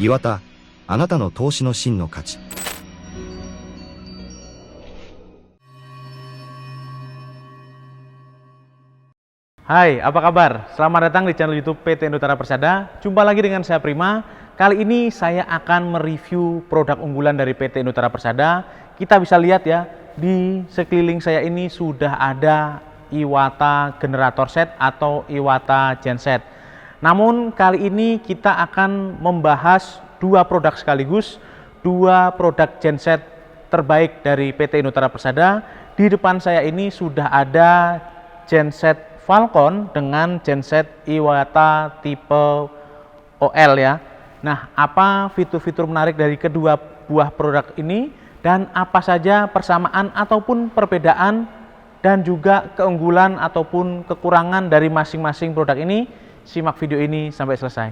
岩田、あなたの投資の真の価値。Hai, apa kabar? Selamat datang di channel YouTube PT Indotara Persada. Jumpa lagi dengan saya Prima. Kali ini saya akan mereview produk unggulan dari PT Indotara Persada. Kita bisa lihat ya, di sekeliling saya ini sudah ada Iwata generator set atau Iwata genset. Namun kali ini kita akan membahas dua produk sekaligus, dua produk genset terbaik dari PT Indotara Persada. Di depan saya ini sudah ada genset Falcon dengan genset Iwata tipe OL ya. Nah, apa fitur-fitur menarik dari kedua buah produk ini dan apa saja persamaan ataupun perbedaan dan juga keunggulan ataupun kekurangan dari masing-masing produk ini? Simak video ini sampai selesai.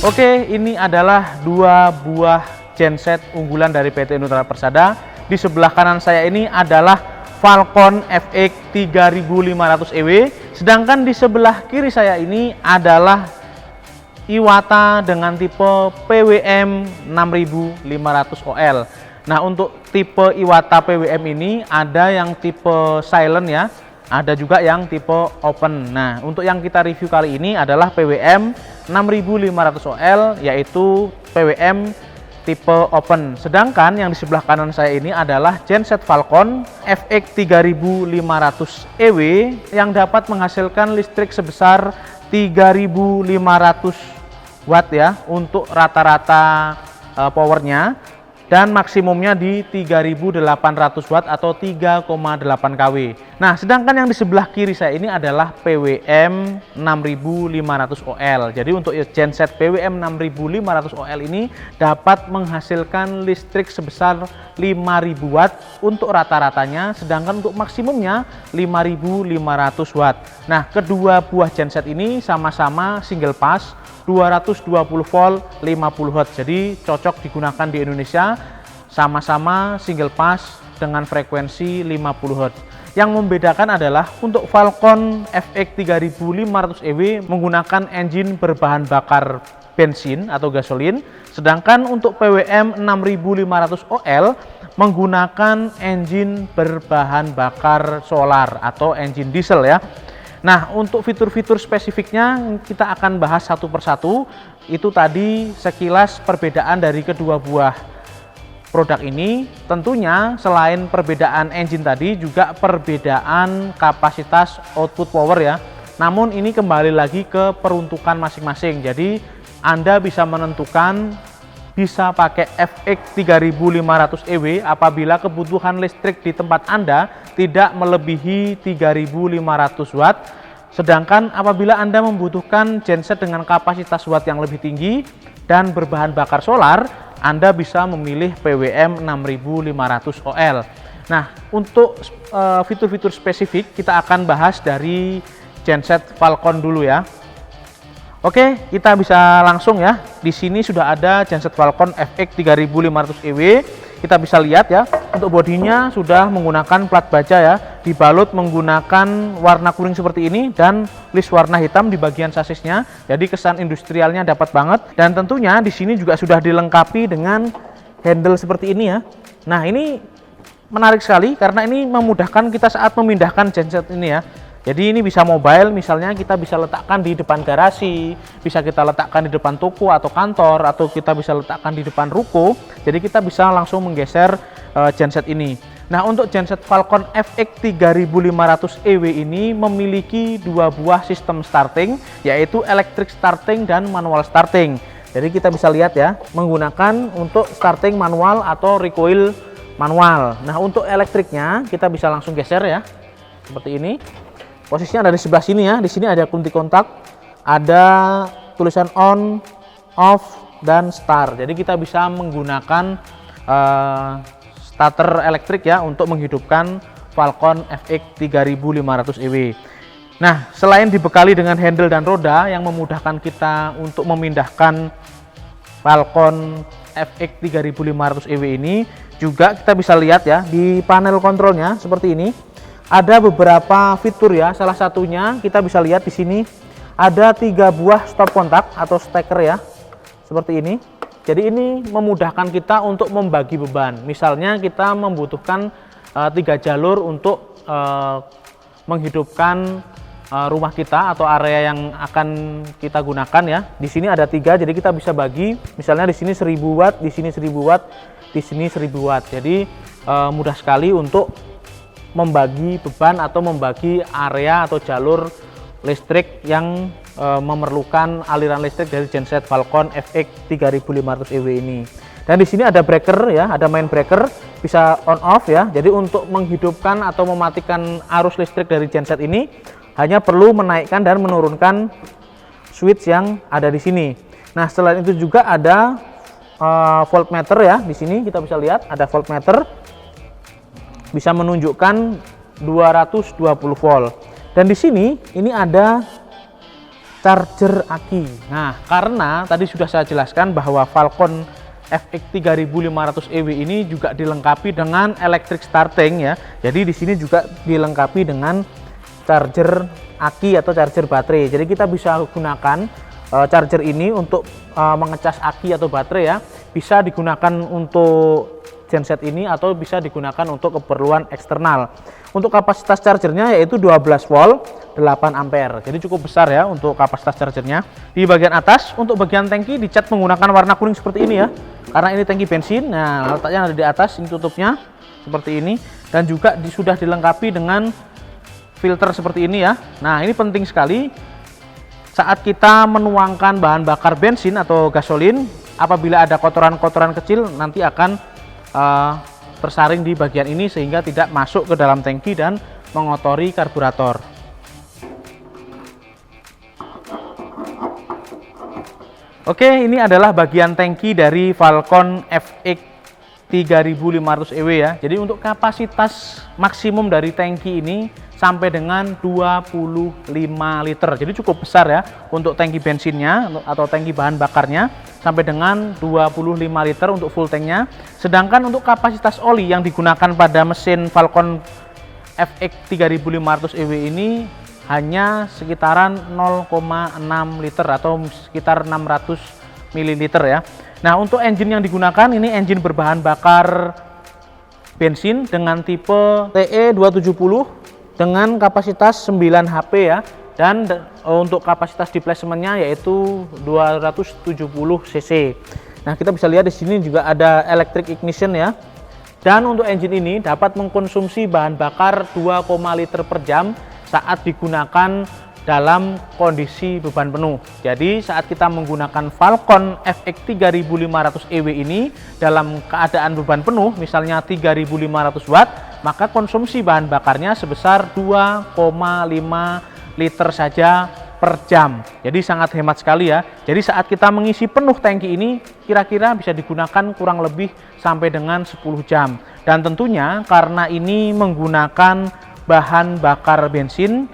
Oke, ini adalah dua buah genset unggulan dari PT Indotara Persada. Di sebelah kanan saya ini adalah Falcon FX 3500 EW, sedangkan di sebelah kiri saya ini adalah Iwata dengan tipe PWM 6500 OL. Nah, untuk tipe Iwata PWM ini ada yang tipe silent ya, ada juga yang tipe open. Nah, untuk yang kita review kali ini adalah PWM 6500 OL, yaitu PWM tipe open. Sedangkan yang di sebelah kanan saya ini adalah genset Falcon FX 3500 EW yang dapat menghasilkan listrik sebesar 3500 watt ya untuk rata-rata powernya, dan maksimumnya di 3800 watt atau 3,8 kW. Nah, sedangkan yang di sebelah kiri saya ini adalah PWM 6500 OL. Jadi untuk genset PWM 6500 OL ini dapat menghasilkan listrik sebesar 5000 watt untuk rata-ratanya, sedangkan untuk maksimumnya 5500 watt. Nah, kedua buah genset ini sama-sama single pass 220 volt 50 Hz, jadi cocok digunakan di Indonesia, sama-sama single pass dengan frekuensi 50 Hz. Yang membedakan adalah untuk Falcon FX 3500 EW menggunakan engine berbahan bakar bensin atau gasolin, sedangkan untuk PWM 6500 OL menggunakan engine berbahan bakar solar atau engine diesel ya. Nah, untuk fitur-fitur spesifiknya kita akan bahas satu persatu. Itu tadi sekilas perbedaan dari kedua buah produk ini. Tentunya selain perbedaan engine tadi juga perbedaan kapasitas output power ya. Namun ini kembali lagi ke peruntukan masing-masing. Jadi Anda bisa menentukan bisa pakai FX 3500 EW apabila kebutuhan listrik di tempat Anda tidak melebihi 3500 watt. Sedangkan apabila Anda membutuhkan genset dengan kapasitas watt yang lebih tinggi dan berbahan bakar solar, Anda bisa memilih PWM 6500 OL. Nah, untuk fitur-fitur spesifik kita akan bahas dari genset Falcon dulu ya. Oke, kita bisa langsung ya. Di sini sudah ada genset Falcon FX 3500 EW. Kita bisa lihat ya, untuk bodinya sudah menggunakan plat baja ya, dibalut menggunakan warna kuning seperti ini dan list warna hitam di bagian sasisnya. Jadi kesan industrialnya dapat banget, dan tentunya di sini juga sudah dilengkapi dengan handle seperti ini ya. Nah, ini menarik sekali karena ini memudahkan kita saat memindahkan genset ini ya. Jadi ini bisa mobile, misalnya kita bisa letakkan di depan garasi, bisa kita letakkan di depan toko atau kantor, atau kita bisa letakkan di depan ruko. Jadi kita bisa langsung menggeser genset ini. Nah, untuk genset Falcon FX 3500 EW ini memiliki dua buah sistem starting, yaitu electric starting dan manual starting. Jadi kita bisa lihat ya, menggunakan untuk starting manual atau recoil manual. Nah, untuk elektriknya kita bisa langsung geser ya, seperti ini. Posisinya ada di sebelah sini ya. Di sini ada kunci kontak, ada tulisan on, off, dan start. Jadi kita bisa menggunakan starter elektrik ya untuk menghidupkan Falcon FX 3500 EW. Nah, selain dibekali dengan handle dan roda yang memudahkan kita untuk memindahkan Falcon FX 3500 EW ini, juga kita bisa lihat ya di panel kontrolnya seperti ini. Ada beberapa fitur ya. Salah satunya kita bisa lihat di sini ada 3 buah stop kontak atau steker ya. Seperti ini. Jadi ini memudahkan kita untuk membagi beban. Misalnya kita membutuhkan 3 jalur untuk menghidupkan rumah kita atau area yang akan kita gunakan ya. Di sini ada 3, jadi kita bisa bagi. Misalnya di sini 1000 watt, di sini 1000 watt, di sini 1000 watt. Jadi mudah sekali untuk membagi beban atau membagi area atau jalur listrik yang memerlukan aliran listrik dari genset Falcon FX 3500 EW ini. Dan di sini ada breaker ya, ada main breaker, bisa on off ya. Jadi untuk menghidupkan atau mematikan arus listrik dari genset ini hanya perlu menaikkan dan menurunkan switch yang ada di sini. Nah, selain itu juga ada voltmeter ya. Di sini kita bisa lihat ada voltmeter, bisa menunjukkan 220 volt. Dan di sini ini ada charger aki. Nah, karena tadi sudah saya jelaskan bahwa Falcon FX 3500 EW ini juga dilengkapi dengan electric starting ya. Jadi di sini juga dilengkapi dengan charger aki atau charger baterai. Jadi kita bisa gunakan charger ini untuk mengecas aki atau baterai ya. Bisa digunakan untuk genset ini atau bisa digunakan untuk keperluan eksternal. Untuk kapasitas chargernya yaitu 12 volt 8 ampere. Jadi cukup besar ya untuk kapasitas chargernya. Di bagian atas untuk bagian tangki dicat menggunakan warna kuning seperti ini ya. Karena ini tangki bensin. Nah, letaknya ada di atas, ini tutupnya seperti ini, dan juga sudah dilengkapi dengan filter seperti ini ya. Nah, ini penting sekali saat kita menuangkan bahan bakar bensin atau gasolin. Apabila ada kotoran-kotoran kecil nanti akan tersaring di bagian ini sehingga tidak masuk ke dalam tangki dan mengotori karburator. Oke, ini adalah bagian tangki dari Falcon FX 3500 EW ya. Jadi untuk kapasitas maksimum dari tangki ini sampai dengan 25 liter. Jadi cukup besar ya untuk tangki bensinnya atau tangki bahan bakarnya, sampai dengan 25 liter untuk full tanknya. Sedangkan untuk kapasitas oli yang digunakan pada mesin Falcon FX 3500 EW ini hanya sekitaran 0,6 liter atau sekitar 600 ml ya. Nah, untuk engine yang digunakan ini engine berbahan bakar bensin dengan tipe TE270 dengan kapasitas 9 HP ya. Dan untuk kapasitas displacementnya yaitu 270 cc. Nah, kita bisa lihat di sini juga ada electric ignition ya. Dan untuk engine ini dapat mengkonsumsi bahan bakar 2, liter per jam saat digunakan dalam kondisi beban penuh. Jadi saat kita menggunakan Falcon FX 3500 EW ini dalam keadaan beban penuh, misalnya 3500 watt, maka konsumsi bahan bakarnya sebesar 2,5 liter saja per jam. Jadi sangat hemat sekali ya. Jadi saat kita mengisi penuh tangki ini kira-kira bisa digunakan kurang lebih sampai dengan 10 jam. Dan tentunya karena ini menggunakan bahan bakar bensin,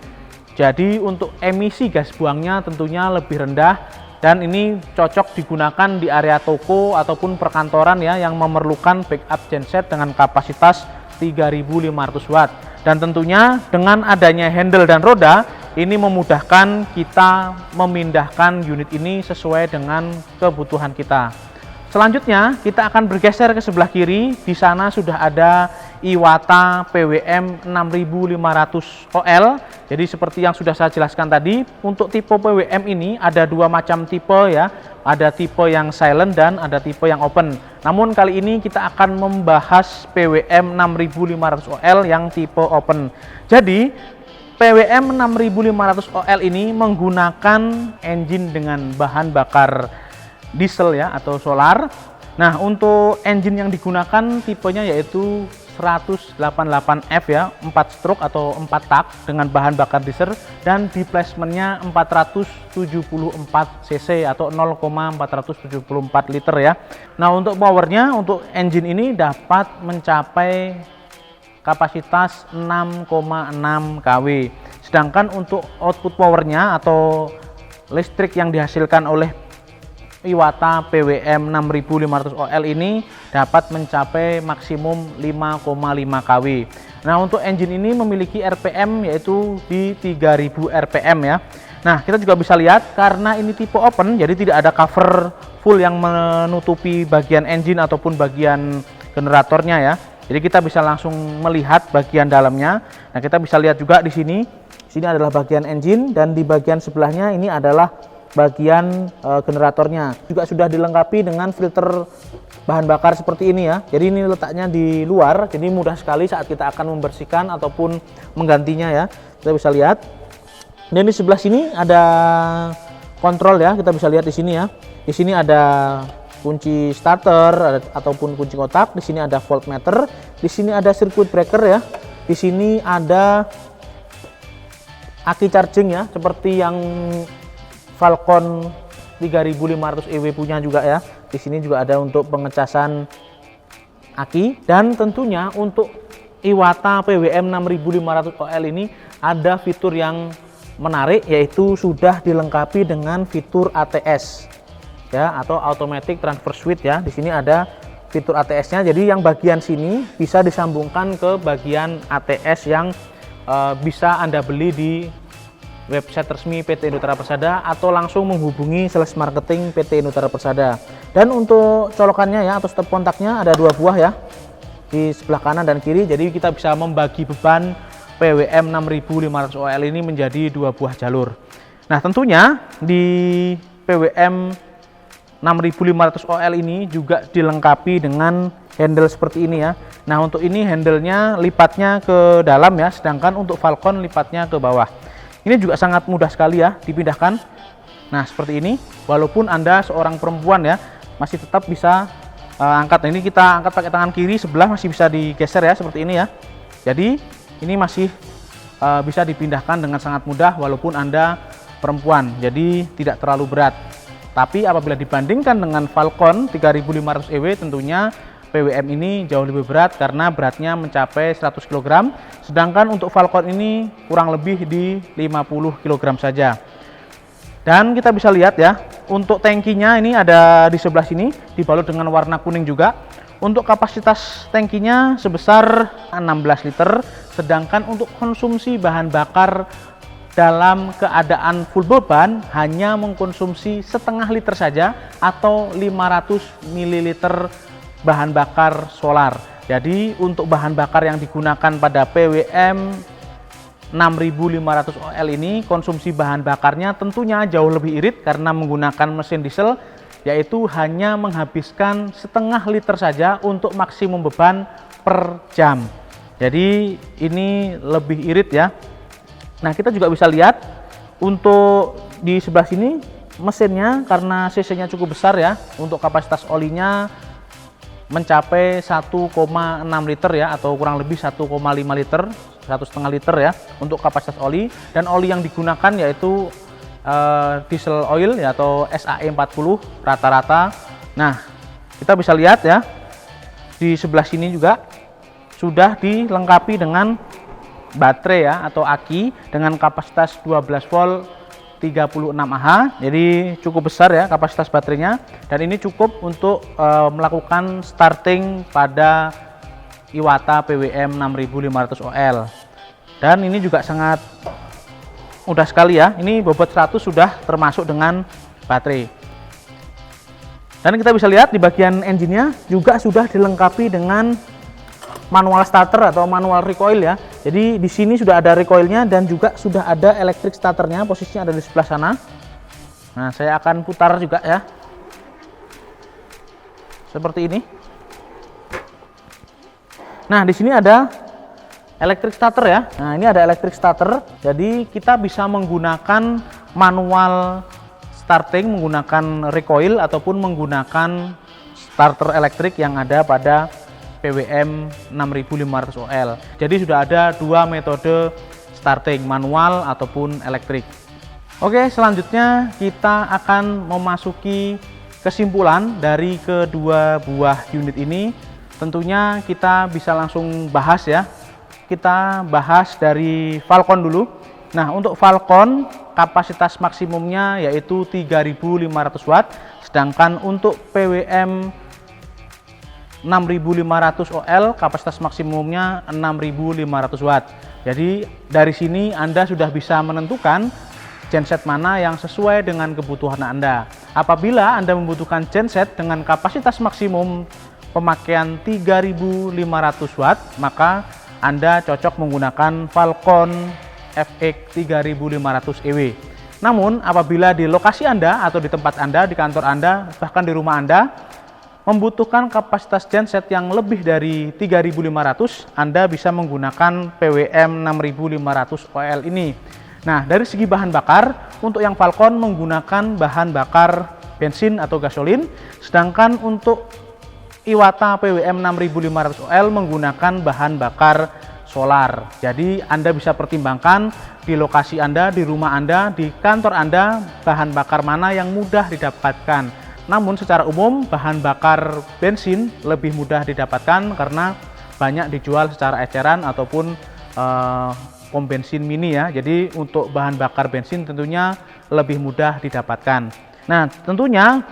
jadi untuk emisi gas buangnya tentunya lebih rendah, dan ini cocok digunakan di area toko ataupun perkantoran ya yang memerlukan backup genset dengan kapasitas 3500 watt. Dan tentunya dengan adanya handle dan roda ini memudahkan kita memindahkan unit ini sesuai dengan kebutuhan kita. Selanjutnya kita akan bergeser ke sebelah kiri. Di sana sudah ada Iwata PWM 6500 OL. Jadi seperti yang sudah saya jelaskan tadi, untuk tipe PWM ini ada 2 macam tipe ya. Ada tipe yang silent dan ada tipe yang open. Namun kali ini kita akan membahas PWM 6500 OL yang tipe open. Jadi PWM 6500 OL ini menggunakan engine dengan bahan bakar diesel ya atau solar. Nah, untuk engine yang digunakan tipenya yaitu 188F ya, 4 stroke atau 4 tak dengan bahan bakar diesel, dan displacementnya 474 cc atau 0,474 liter ya. Nah, untuk powernya untuk engine ini dapat mencapai kapasitas 6,6 kW. Sedangkan untuk output powernya atau listrik yang dihasilkan oleh Iwata PWM 6500 OL ini dapat mencapai maksimum 5,5 kW. Nah, untuk engine ini memiliki RPM yaitu di 3000 RPM ya. Nah, kita juga bisa lihat karena ini tipe open, jadi tidak ada cover full yang menutupi bagian engine ataupun bagian generatornya ya. Jadi kita bisa langsung melihat bagian dalamnya. Nah, kita bisa lihat juga di sini. Sini adalah bagian engine dan di bagian sebelahnya ini adalah bagian generatornya. Juga sudah dilengkapi dengan filter bahan bakar seperti ini ya. Jadi ini letaknya di luar, jadi mudah sekali saat kita akan membersihkan ataupun menggantinya ya. Kita bisa lihat. Dan di sebelah sini ada kontrol ya. Kita bisa lihat di sini ya. Di sini ada kunci starter ataupun kunci kotak. Di sini ada voltmeter. Di sini ada circuit breaker ya. Di sini ada aki charging ya, seperti yang Falcon 3500 EW punya juga ya. Di sini juga ada untuk pengecasan aki, dan tentunya untuk Iwata PWM 6500 OL ini ada fitur yang menarik, yaitu sudah dilengkapi dengan fitur ATS ya, atau Automatic Transfer Switch ya. Di sini ada fitur ATS-nya. Jadi yang bagian sini bisa disambungkan ke bagian ATS yang bisa Anda beli di website resmi PT Indoterra Persada atau langsung menghubungi sales marketing PT Indoterra Persada. Dan untuk colokannya ya, atau step kontaknya ada 2 buah ya, di sebelah kanan dan kiri. Jadi kita bisa membagi beban PWM 6500 OL ini menjadi 2 buah jalur. Nah, tentunya di PWM 6500 OL ini juga dilengkapi dengan handle seperti ini ya. Nah, untuk ini handle-nya lipatnya ke dalam ya, sedangkan untuk Falcon lipatnya ke bawah. Ini juga sangat mudah sekali ya dipindahkan. Nah, seperti ini. Walaupun Anda seorang perempuan ya, masih tetap bisa angkat. Nah, ini kita angkat pakai tangan kiri, sebelah masih bisa digeser ya, seperti ini ya. Jadi ini masih bisa dipindahkan dengan sangat mudah walaupun Anda perempuan. Jadi tidak terlalu berat. Tapi apabila dibandingkan dengan Falcon 3500 EW, tentunya PWM ini jauh lebih berat karena beratnya mencapai 100 kg, sedangkan untuk Falcon ini kurang lebih di 50 kg saja. Dan kita bisa lihat ya, untuk tangkinya ini ada di sebelah sini dibalut dengan warna kuning juga. Untuk kapasitas tangkinya sebesar 16 liter, sedangkan untuk konsumsi bahan bakar dalam keadaan full beban hanya mengkonsumsi setengah liter saja atau 500 ml bahan bakar solar. Jadi untuk bahan bakar yang digunakan pada PWM 6500 OL ini, konsumsi bahan bakarnya tentunya jauh lebih irit karena menggunakan mesin diesel, yaitu hanya menghabiskan setengah liter saja untuk maksimum beban per jam. Jadi ini lebih irit ya. Nah, kita juga bisa lihat untuk di sebelah sini mesinnya, karena cc-nya cukup besar ya, untuk kapasitas olinya mencapai 1,6 liter ya, atau kurang lebih 1,5 liter, 1,5 liter ya untuk kapasitas oli. Dan oli yang digunakan yaitu diesel oil ya, atau SAE 40 rata-rata. Nah, kita bisa lihat ya, di sebelah sini juga sudah dilengkapi dengan baterai ya, atau aki dengan kapasitas 12 volt 36 Ah. Jadi cukup besar ya kapasitas baterainya, dan ini cukup untuk melakukan starting pada Iwata PWM 6500 OL. Dan ini juga sangat mudah sekali ya. Ini bobot 100 sudah termasuk dengan baterai. Dan kita bisa lihat di bagian engine-nya juga sudah dilengkapi dengan manual starter atau manual recoil ya. Jadi di sini sudah ada recoilnya dan juga sudah ada electric starternya, posisinya ada di sebelah sana. Nah, saya akan putar juga ya, seperti ini. Nah, di sini ada electric starter ya. Nah, ini ada electric starter. Jadi kita bisa menggunakan manual starting, menggunakan recoil ataupun menggunakan starter elektrik yang ada pada PWM 6500 OL. Jadi sudah ada 2 metode starting, manual ataupun elektrik. Oke, selanjutnya kita akan memasuki kesimpulan dari kedua buah unit ini. Tentunya kita bisa langsung bahas ya. Kita bahas dari Falcon dulu. Nah, untuk Falcon kapasitas maksimumnya yaitu 3500 watt, Sedangkan untuk PWM 6500 OL kapasitas maksimumnya 6500 watt. Jadi dari sini Anda sudah bisa menentukan genset mana yang sesuai dengan kebutuhan Anda. Apabila Anda membutuhkan genset dengan kapasitas maksimum pemakaian 3500 watt, maka Anda cocok menggunakan Falcon FX 3500 EW. Namun apabila di lokasi Anda atau di tempat Anda, di kantor Anda, bahkan di rumah Anda membutuhkan kapasitas genset yang lebih dari 3500, Anda bisa menggunakan PWM 6500 OL ini. Nah, dari segi bahan bakar, untuk yang Falcon menggunakan bahan bakar bensin atau gasolin, sedangkan untuk Iwata PWM 6500 OL menggunakan bahan bakar solar. Jadi Anda bisa pertimbangkan di lokasi Anda, di rumah Anda, di kantor Anda, bahan bakar mana yang mudah didapatkan. Namun secara umum bahan bakar bensin lebih mudah didapatkan karena banyak dijual secara eceran ataupun pom bensin mini ya. Jadi untuk bahan bakar bensin tentunya lebih mudah didapatkan. Nah, tentunya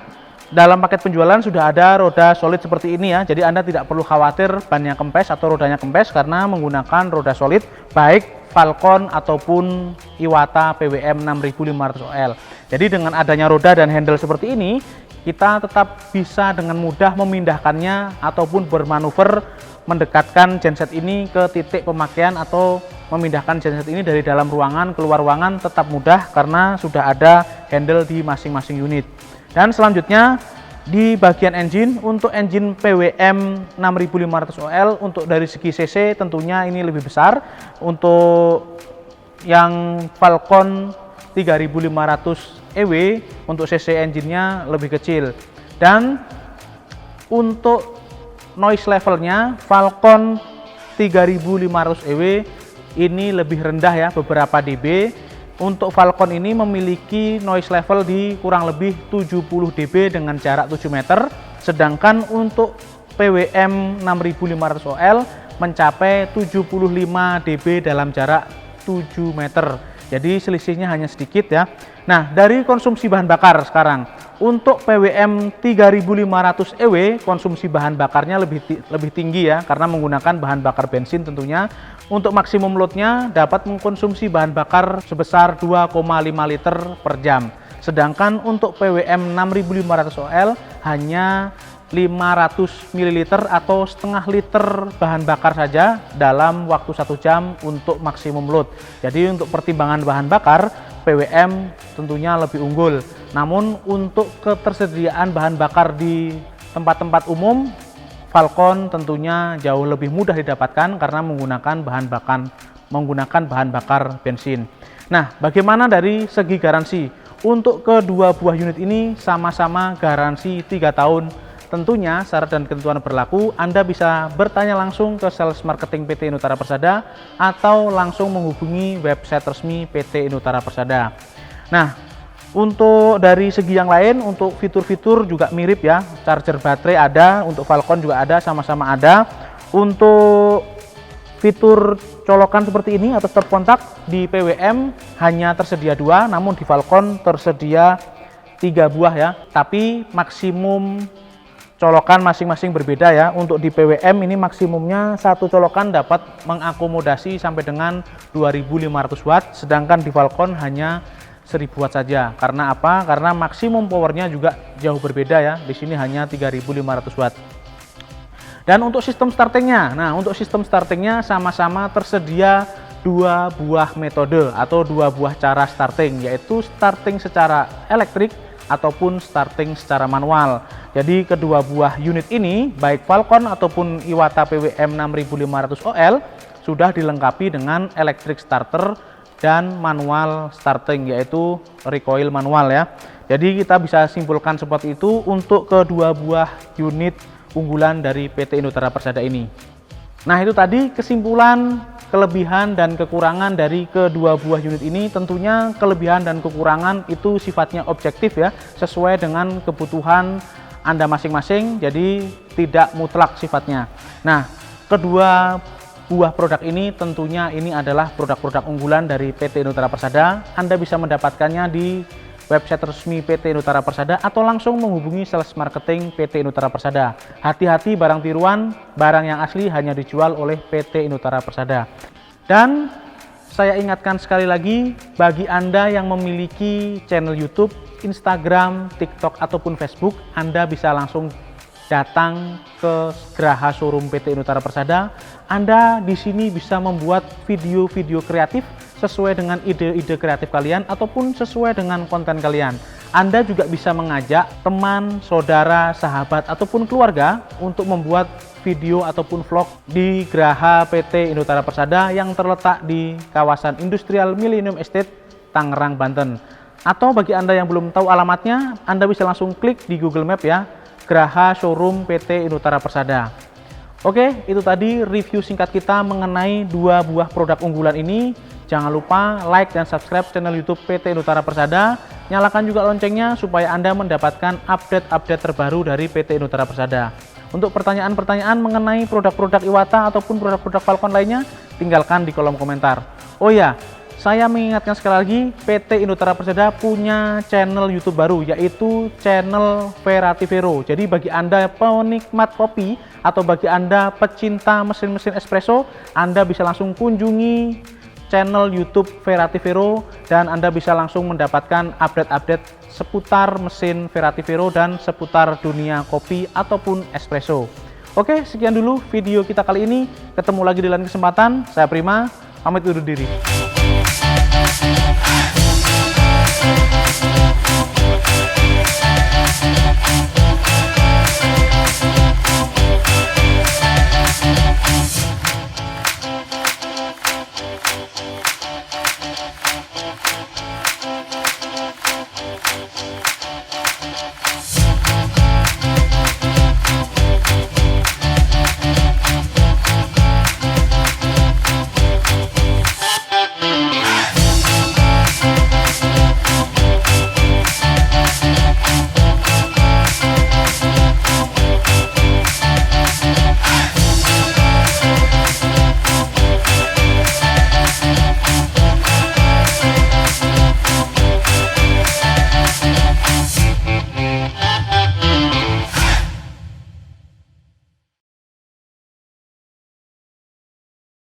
dalam paket penjualan sudah ada roda solid seperti ini ya. Jadi Anda tidak perlu khawatir bannya kempes atau rodanya kempes karena menggunakan roda solid baik Falcon ataupun Iwata PWM 6500 OL. Jadi dengan adanya roda dan handle seperti ini, kita tetap bisa dengan mudah memindahkannya ataupun bermanuver mendekatkan genset ini ke titik pemakaian atau memindahkan genset ini dari dalam ruangan keluar ruangan tetap mudah karena sudah ada handle di masing-masing unit. Dan selanjutnya di bagian engine, untuk engine PWM 6500 OL untuk dari segi cc tentunya ini lebih besar. Untuk yang Falcon 3500 EW untuk cc engine-nya lebih kecil. Dan untuk noise levelnya Falcon 3500 EW ini lebih rendah ya, beberapa dB. Untuk Falcon ini memiliki noise level di kurang lebih 70 dB dengan jarak 7 meter, sedangkan untuk PWM 6500 OL mencapai 75 dB dalam jarak 7 meter. Jadi selisihnya hanya sedikit ya. Nah, dari konsumsi bahan bakar sekarang, untuk PWM 3500 EW konsumsi bahan bakarnya lebih tinggi ya, karena menggunakan bahan bakar bensin tentunya. Untuk maksimum loadnya dapat mengkonsumsi bahan bakar sebesar 2,5 liter per jam. Sedangkan untuk PWM 6500 OL hanya 500 ml atau setengah liter bahan bakar saja dalam waktu 1 jam untuk maksimum load. Jadi untuk pertimbangan bahan bakar, PWM tentunya lebih unggul. Namun untuk ketersediaan bahan bakar di tempat-tempat umum, Falcon tentunya jauh lebih mudah didapatkan karena menggunakan bahan bakar bensin. Nah, bagaimana dari segi garansi? Untuk kedua buah unit ini sama-sama garansi 3 tahun. Tentunya syarat dan ketentuan berlaku, Anda bisa bertanya langsung ke sales marketing PT Inutara Persada atau langsung menghubungi website resmi PT Inutara Persada. Nah, untuk dari segi yang lain, untuk fitur-fitur juga mirip ya, charger baterai ada, untuk Falcon juga ada, sama-sama ada. Untuk fitur colokan seperti ini atau stop kontak di PWM hanya tersedia 2, namun di Falcon tersedia 3 buah ya, tapi maksimum colokan masing-masing berbeda ya. Untuk di PWM ini maksimumnya satu colokan dapat mengakomodasi sampai dengan 2500 watt, sedangkan di Falcon hanya 1000 watt saja. Karena apa? Karena maksimum powernya juga jauh berbeda ya. Di sini hanya 3500 watt. Dan untuk sistem startingnya, nah untuk sistem startingnya sama-sama tersedia 2 buah metode atau 2 buah cara starting, yaitu starting secara elektrik ataupun starting secara manual. Jadi kedua buah unit ini, baik Falcon ataupun Iwata PWM 6500 OL sudah dilengkapi dengan electric starter dan manual starting, yaitu recoil manual ya. Jadi kita bisa simpulkan seperti itu untuk kedua buah unit unggulan dari PT Inutara Persada ini. Nah, itu tadi kesimpulan, kelebihan dan kekurangan dari kedua buah unit ini. Tentunya kelebihan dan kekurangan itu sifatnya objektif ya, sesuai dengan kebutuhan Anda masing-masing, jadi tidak mutlak sifatnya. Nah, kedua buah produk ini tentunya ini adalah produk-produk unggulan dari PT Inutara Persada. Anda bisa mendapatkannya di website resmi PT Nutara Persada atau langsung menghubungi sales marketing PT Nutara Persada. Hati-hati barang tiruan, barang yang asli hanya dijual oleh PT Nutara Persada. Dan saya ingatkan sekali lagi, bagi Anda yang memiliki channel YouTube, Instagram, TikTok ataupun Facebook, Anda bisa langsung datang ke Geraha Showroom PT Nutara Persada. Anda di sini bisa membuat video-video kreatif sesuai dengan ide-ide kreatif kalian ataupun sesuai dengan konten kalian. Anda juga bisa mengajak teman, saudara, sahabat ataupun keluarga untuk membuat video ataupun vlog di Geraha PT Nutara Persada yang terletak di kawasan Industrial Millennium Estate, Tangerang, Banten. Atau bagi Anda yang belum tahu alamatnya, Anda bisa langsung klik di Google Map ya, Geraha Showroom PT Nutara Persada. Oke, itu tadi review singkat kita mengenai 2 buah produk unggulan ini. Jangan lupa like dan subscribe channel YouTube PT Nutara Persada. Nyalakan juga loncengnya supaya Anda mendapatkan update-update terbaru dari PT Nutara Persada. Untuk pertanyaan-pertanyaan mengenai produk-produk Iwata ataupun produk-produk Falcon lainnya, tinggalkan di kolom komentar. Oh ya, saya mengingatkan sekali lagi, PT Nutara Persada punya channel YouTube baru, yaitu channel Verativero. Jadi bagi Anda penikmat kopi atau bagi Anda pecinta mesin-mesin espresso, Anda bisa langsung kunjungi channel YouTube Verativero dan Anda bisa langsung mendapatkan update-update seputar mesin Verativero dan seputar dunia kopi ataupun espresso. Oke, sekian dulu video kita kali ini. Ketemu lagi di lain kesempatan. Saya Prima, pamit undur diri.